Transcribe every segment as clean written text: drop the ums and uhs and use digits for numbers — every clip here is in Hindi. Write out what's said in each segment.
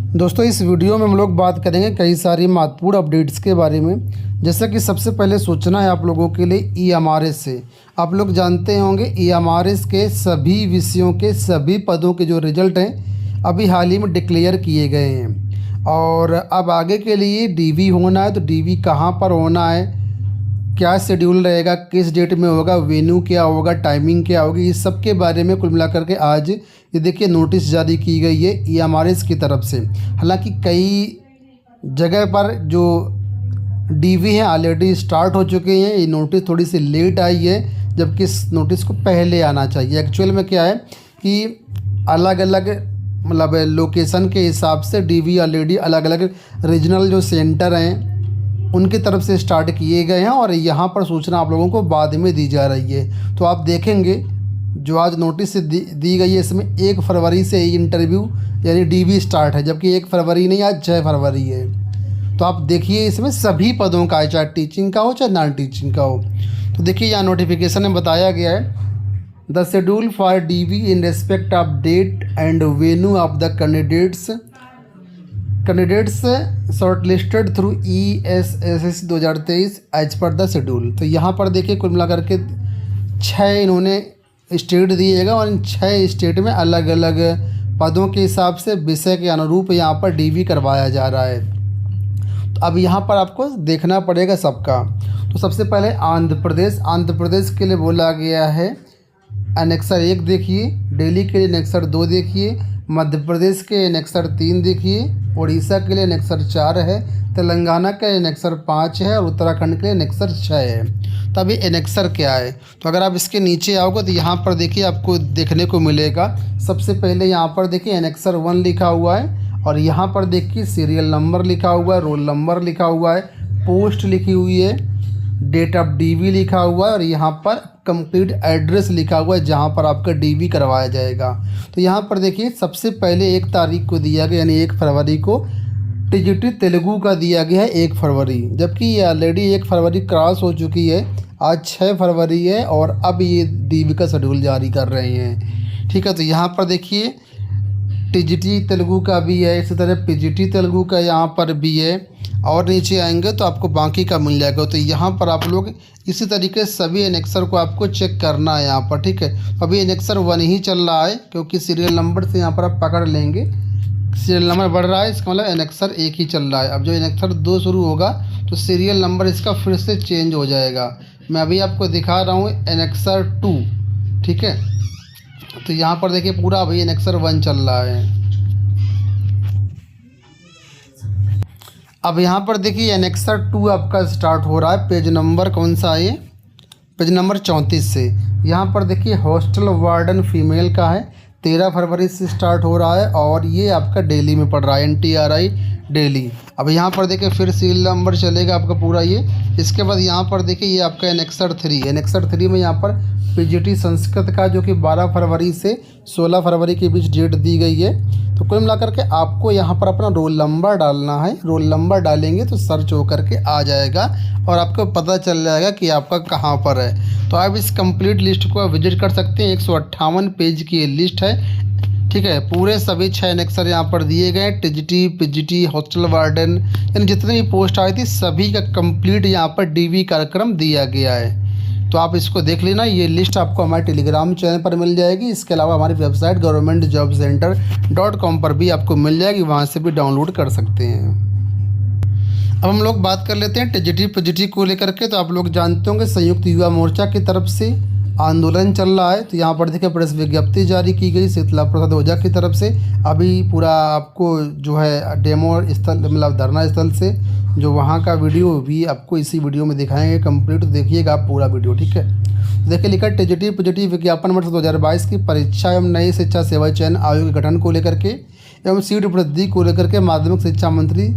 दोस्तों इस वीडियो में हम लोग बात करेंगे कई सारी महत्वपूर्ण अपडेट्स के बारे में। जैसा कि सबसे पहले सोचना है आप लोगों के लिए ईएमआरएस से। आप लोग जानते होंगे ईएमआरएस के सभी विषयों के सभी पदों के जो रिजल्ट हैं अभी हाल ही में डिक्लेयर किए गए हैं और अब आगे के लिए डीवी होना है तो डीवी कहाँ पर होना है, क्या शेड्यूल रहेगा, किस डेट में होगा, वेन्यू क्या होगा, टाइमिंग क्या होगी, इस सब के बारे में कुल मिलाकर के आज ये देखिए नोटिस जारी की गई है ईएमआरएस की तरफ से। हालांकि कई जगह पर जो डीवी हैं ऑलरेडी स्टार्ट हो चुके हैं। ये नोटिस थोड़ी सी लेट आई है जबकि इस नोटिस को पहले आना चाहिए। एक्चुअल में क्या है कि अलग अलग मतलब लोकेशन के हिसाब से डीवी ऑलरेडी अलग अलग रीजनल जो सेंटर हैं उनकी तरफ से स्टार्ट किए गए हैं और यहाँ पर सूचना आप लोगों को बाद में दी जा रही है। तो आप देखेंगे जो आज नोटिस दी गई है इसमें 1 फरवरी से इंटरव्यू यानी डीवी स्टार्ट है, जबकि 1 फरवरी नहीं आज 6 फरवरी है। तो आप देखिए इसमें सभी पदों का है, चाहे टीचिंग का हो चाहे नॉन टीचिंग का हो। तो देखिए यहाँ नोटिफिकेशन में बताया गया है the schedule for DV in respect of date and venue of the candidates shortlisted through ESSS 2023 as per the schedule. तो यहाँ पर देखिए कुल मिलाकर के 6 इन्होंने स्टेट दिएगा और इन 6 स्टेट में अलग अलग पदों के हिसाब से विषय के अनुरूप यहाँ पर डीवी करवाया जा रहा है। तो अब यहाँ पर आपको देखना पड़ेगा सबका। तो सबसे पहले आंध्र प्रदेश के लिए बोला गया है एनेक्सर 1 देखिए, दिल्ली के लिए एनेक्सर 2 देखिए, मध्य प्रदेश के एनेक्सर 3 देखिए, उड़ीसा के लिए एनेक्सर 4 है, तेलंगाना का एनेक्सर 5 है और उत्तराखंड के लिए एनेक्सर 6 है। तो अभी एनेक्सर क्या है, तो अगर आप इसके नीचे आओगे तो यहाँ पर देखिए आपको देखने को मिलेगा। सबसे पहले यहाँ पर देखिए एनेक्सर 1 लिखा हुआ है और यहाँ पर देखिए सीरियल नंबर लिखा हुआ है, रोल नंबर लिखा हुआ है, पोस्ट लिखी हुई है, डेट ऑफ डीवी लिखा हुआ है और यहाँ पर कंप्लीट एड्रेस लिखा हुआ है जहाँ पर आपका डीवी करवाया जाएगा। तो यहाँ पर देखिए सबसे पहले 1 तारीख को दिया गया यानी 1 फरवरी को टीजीटी तेलुगु का दिया गया है 1 फरवरी, जबकि ये ऑलरेडी 1 फरवरी क्रॉस हो चुकी है। आज 6 फरवरी है और अब ये डीवी का शेड्यूल जारी कर रहे हैं। ठीक है, तो यहाँ पर देखिए टीजीटी तेलुगु का भी है, इसी तरह पीजीटी तेलुगु का यहाँ पर भी है और नीचे आएंगे तो आपको बाकी का मिल जाएगा। तो यहाँ पर आप लोग इसी तरीके से सभी एनेक्सर को आपको चेक करना है यहाँ पर। ठीक है, अभी एनेक्सर 1 ही चल रहा है क्योंकि सीरियल नंबर से यहाँ पर आप पकड़ लेंगे, सीरियल नंबर बढ़ रहा है इसका मतलब एनेक्सर 1 ही चल रहा है। अब जो एनेक्सर 2 शुरू होगा तो सीरियल नंबर इसका फिर से चेंज हो जाएगा। मैं अभी आपको दिखा रहा हूँ एनेक्सर 2। ठीक है, तो यहाँ पर देखिए पूरा अभी एनेक्सर 1 चल रहा है। अब यहाँ पर देखिए एनेक्सर 2 आपका स्टार्ट हो रहा है। पेज नंबर कौन सा है, पेज नंबर 34 से। यहाँ पर देखिए हॉस्टल वार्डन फीमेल का है, 13 फरवरी से स्टार्ट हो रहा है और ये आपका दिल्ली में पड़ रहा है, NTRI दिल्ली। अब यहाँ पर देखिए फिर सीरियल नंबर चलेगा आपका पूरा ये। इसके बाद यहाँ पर देखिए ये आपका एनेक्सर 3 में यहाँ पर पीजीटी संस्कृत का जो कि 12 फरवरी से 16 फरवरी के बीच डेट दी गई है। तो कुल मिलाकर के आपको यहाँ पर अपना रोल नंबर डालना है। रोल नंबर डालेंगे तो सर्च होकर के आ जाएगा और आपको पता चल जाएगा कि आपका कहाँ पर है। तो आप इस कंप्लीट लिस्ट को विजिट कर सकते हैं। 158 पेज की ये लिस्ट है। ठीक है, पूरे सभी 6 एनेक्सर यहाँ पर दिए गए, टीजीटी, पीजीटी, हॉस्टल वार्डन यानी जितनी भी पोस्ट आई थी सभी का कंप्लीट यहाँ पर डीवी कार्यक्रम दिया गया है। तो आप इसको देख लेना। ये लिस्ट आपको हमारे टेलीग्राम चैनल पर मिल जाएगी। इसके अलावा हमारी वेबसाइट governmentjobcenter.com पर भी आपको मिल जाएगी, वहाँ से भी डाउनलोड कर सकते हैं। अब हम लोग बात कर लेते हैं टीजीटी पीजीटी को लेकर के। तो आप लोग जानते होंगे संयुक्त युवा मोर्चा की तरफ से आंदोलन चल रहा है। तो यहाँ पर देखिए प्रेस विज्ञप्ति जारी की गई शीतला प्रसाद ओझा की तरफ से। अभी पूरा आपको जो है डेमो स्थल मतलब धरना स्थल से जो वहाँ का वीडियो भी आपको इसी वीडियो में दिखाएंगे कंप्लीट। तो देखिएगा आप पूरा वीडियो। ठीक है, देखिए लिखा टीजीटी पीजीटी विज्ञापन वर्ष 2022 की परीक्षा एवं नई शिक्षा सेवा चयन आयोग के गठन को लेकर के एवं सीट वृद्धि को लेकर के माध्यमिक शिक्षा मंत्री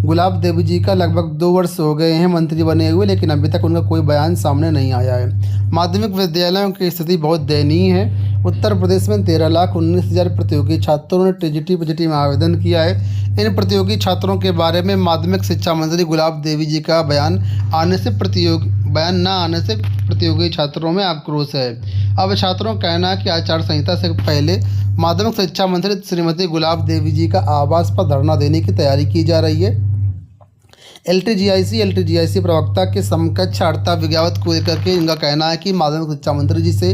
गुलाब देवी जी का लगभग 2 वर्ष हो गए हैं मंत्री बने हुए, लेकिन अभी तक उनका कोई बयान सामने नहीं आया है। माध्यमिक विद्यालयों की स्थिति बहुत दयनीय है। उत्तर प्रदेश में 13,19,000 प्रतियोगी छात्रों ने टीजीटी पीजीटी में आवेदन किया है। इन प्रतियोगी छात्रों के बारे में माध्यमिक शिक्षा मंत्री गुलाब देवी जी का बयान आने से बयान न आने से प्रतियोगी छात्रों में आक्रोश है। अब छात्रों का कहना है कि आचार संहिता से पहले माध्यमिक शिक्षा मंत्री श्रीमती गुलाब देवी जी का आवास पर धरना देने की तैयारी की जा रही है। एलटीजीआईसी प्रवक्ता के समकक्ष वार्ता विज्ञापन को लेकर के इनका कहना है कि माध्यमिक शिक्षा मंत्री जी से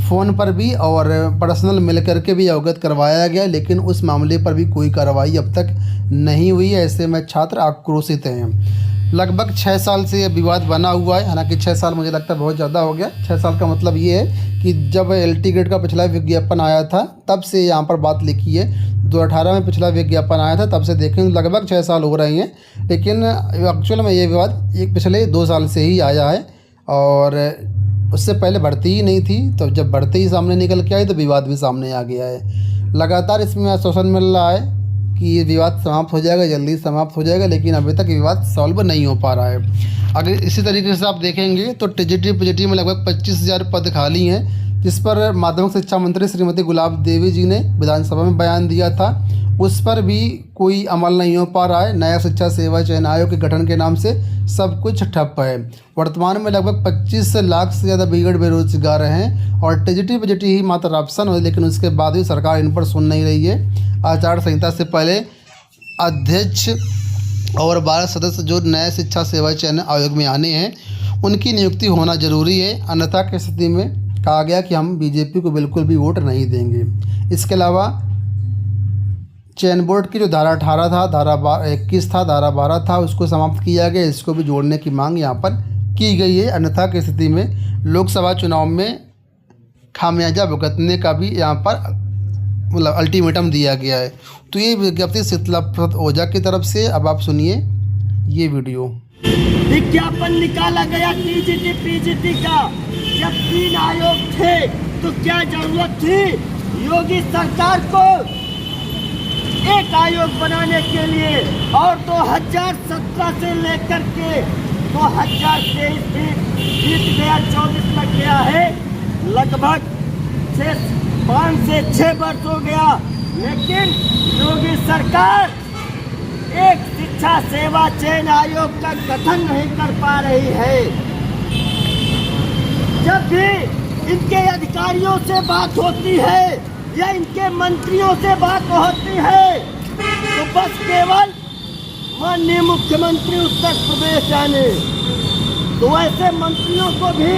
फ़ोन पर भी और पर्सनल मिल करके भी अवगत करवाया गया, लेकिन उस मामले पर भी कोई कार्रवाई अब तक नहीं हुई है। ऐसे में छात्र आक्रोशित हैं। लगभग 6 साल से ये विवाद बना हुआ है। हालांकि 6 साल मुझे लगता है बहुत ज़्यादा हो गया। 6 साल का मतलब ये है कि जब LT ग्रेड का पिछला विज्ञापन आया था तब से यहाँ पर बात लिखी है। 2018 में पिछला विज्ञापन आया था, तब से देखें लगभग 6 साल हो रहे हैं। लेकिन एक्चुअल में ये विवाद एक पिछले 2 साल से ही आया है और उससे पहले भर्ती ही नहीं थी। तो जब भर्ती ही सामने निकल के आई तो विवाद भी सामने आ गया है। लगातार इसमें आश्वासन मिल रहा है कि ये विवाद समाप्त हो जाएगा, जल्दी समाप्त हो जाएगा, लेकिन अभी तक विवाद सॉल्व नहीं हो पा रहा है। अगर इसी तरीके से आप देखेंगे तो TGT में लगभग 25,000 पद खाली हैं, जिस पर माध्यमिक शिक्षा मंत्री श्रीमती गुलाब देवी जी ने विधानसभा में बयान दिया था। उस पर भी कोई अमल नहीं हो पा रहा है। नया शिक्षा सेवा चयन आयोग के गठन के नाम से सब कुछ ठप है। वर्तमान में लगभग 25 लाख से ज़्यादा बीएड बेरोजगार हैं और TGT ही मात्र ऑप्शन हो, लेकिन उसके बाद भी सरकार इन पर सुन नहीं रही है। आचार संहिता से पहले अध्यक्ष और 12 सदस्य जो नए शिक्षा सेवा चयन आयोग में आने हैं उनकी नियुक्ति होना जरूरी है। अन्यथा की स्थिति में कहा गया कि हम बीजेपी को बिल्कुल भी वोट नहीं देंगे। इसके अलावा चयन बोर्ड की जो धारा 18 था, धारा 21 था, धारा 12 था, उसको समाप्त किया गया। इसको भी जोड़ने की मांग यहाँ पर की गई है। अन्यथा की स्थिति में लोकसभा चुनाव में खामियाजा भुगतने का भी यहाँ पर मतलब अल्टीमेटम दिया गया है। तो ये विज्ञप्ति शीतला प्रसाद ओझा की तरफ से। अब आप सुनिए ये वीडियो। विज्ञापन निकाला गया TGT PGT का। जब 3 आयोग थे तो क्या जरूरत थी योगी सरकार को एक आयोग बनाने के लिए? और 2017 से लेकर के 2023 बीत गया, 24 लग गया है। लगभग 5 से 6 वर्ष हो गया, लेकिन योगी सरकार एक शिक्षा सेवा चयन आयोग का गठन नहीं कर पा रही है। जब भी इनके अधिकारियों से बात होती है या इनके मंत्रियों से बात होती है तो बस केवल माननीय मुख्यमंत्री उत्तर प्रदेश जाने। तो ऐसे मंत्रियों को भी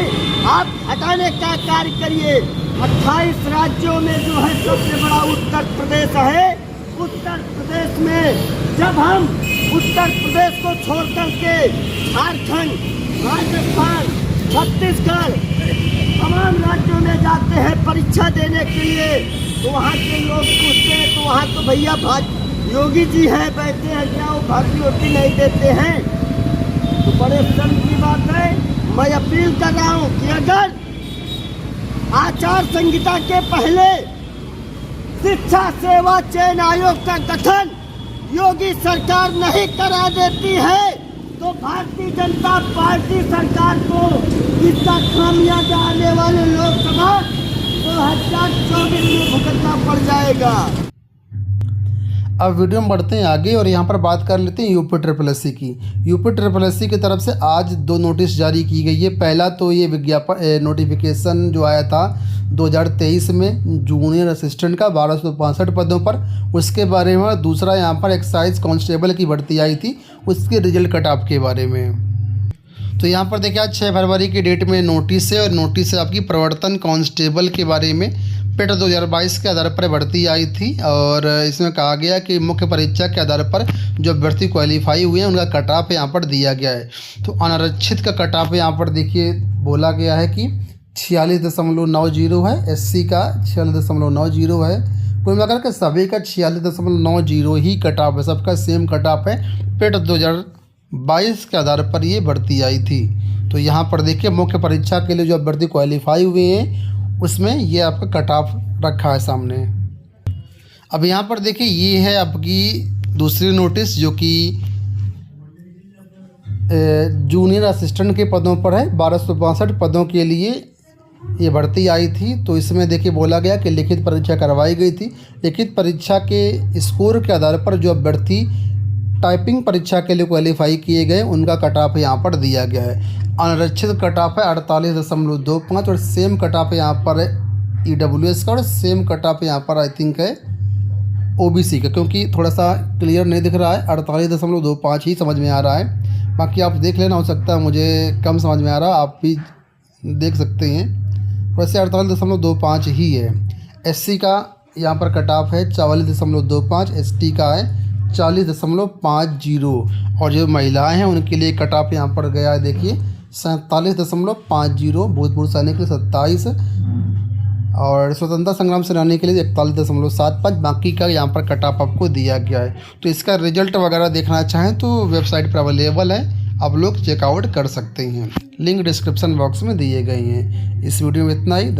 आप हटाने का कार्य करिए। 28 राज्यों में जो है सबसे बड़ा उत्तर प्रदेश है। उत्तर प्रदेश में जब हम उत्तर प्रदेश को छोड़ करके झारखंड, राजस्थान, छत्तीसगढ़ तमाम राज्यों में जाते हैं परीक्षा देने के लिए, तो वहाँ के लोग पूछते हैं तो वहाँ तो भैया योगी जी हैं, बैठे हैं, क्या वो भर्ती होती नहीं देते हैं? तो बड़े शर्म की बात है। मैं अपील कर रहा हूँ कि अगर आचार संहिता के पहले शिक्षा सेवा चयन आयोग का गठन योगी सरकार नहीं करा देती है तो भारतीय जनता पार्टी सरकार को इसका खामियाजा आने वाले लोकसभा 2024 में भुगतना पड़ जाएगा। अब वीडियो में बढ़ते हैं आगे और यहाँ पर बात कर लेते हैं UPSSC की। UPSSC की तरफ से आज 2 नोटिस जारी की गई है। पहला तो ये विज्ञापन नोटिफिकेशन जो आया था 2023 में जूनियर असिस्टेंट का 1265 पदों पर, उसके बारे में। दूसरा यहाँ पर एक्साइज कांस्टेबल की भर्ती आई थी, उसके रिजल्ट कट ऑफ के बारे में। तो यहाँ पर देखिए आज 6 फरवरी की डेट में नोटिस है और नोटिस है आपकी प्रवर्तन कांस्टेबल के बारे में। पेट 2022 के आधार पर भर्ती आई थी और इसमें कहा गया कि मुख्य परीक्षा के आधार पर जो अभ्यर्थी क्वालिफाई हुए हैं उनका कट ऑफ यहाँ पर दिया गया है। तो अनारक्षित का कट ऑफ यहाँ पर देखिए बोला गया है कि 46.90 है, SC का 46.90 है, कुल मिलाकर के सभी का 46.90 ही कट ऑफ है, सबका सेम कट ऑफ है। पेट 2022 के आधार पर ये भर्ती आई थी। तो यहाँ पर देखिए मुख्य परीक्षा के लिए जो अभ्यर्थी क्वालिफाई हुए हैं उसमें ये आपका कट ऑफ रखा है सामने। अब यहाँ पर देखिए ये है आपकी दूसरी नोटिस जो कि जूनियर असिस्टेंट के पदों पर है। 1262 पदों के लिए ये भर्ती आई थी। तो इसमें देखिए बोला गया कि लिखित परीक्षा करवाई गई थी। लिखित परीक्षा के स्कोर के आधार पर जो अभ्यर्थी टाइपिंग परीक्षा के लिए क्वालिफाई किए गए उनका कट ऑफ यहाँ पर दिया गया है। अनारक्षित कट ऑफ है 48.25 और सेम कट ऑफ यहाँ पर EWS का और सेम कट ऑफ यहाँ पर आई थिंक है OBC का, क्योंकि थोड़ा सा क्लियर नहीं दिख रहा है। 48.25 ही समझ में आ रहा है, बाकी आप देख लेना, हो सकता है मुझे कम समझ में आ रहा, आप भी देख सकते हैं। वैसे 48.25 ही है। SC का यहाँ पर कट ऑफ है 44.25, ST का है 40.50 और जो महिलाएं हैं उनके लिए कट ऑफ यहाँ पर गया है देखिए 47.50, भूतपूर्व सैनिक के लिए 27 और स्वतंत्रता संग्राम सेनानी के लिए 41.75। बाकी का यहाँ पर कट ऑफ आपको दिया गया है। तो इसका रिजल्ट वगैरह देखना चाहें तो वेबसाइट पर अवेलेबल है, आप लोग चेकआउट कर सकते हैं। लिंक डिस्क्रिप्शन बॉक्स में दिए गए हैं। इस वीडियो में इतना ही।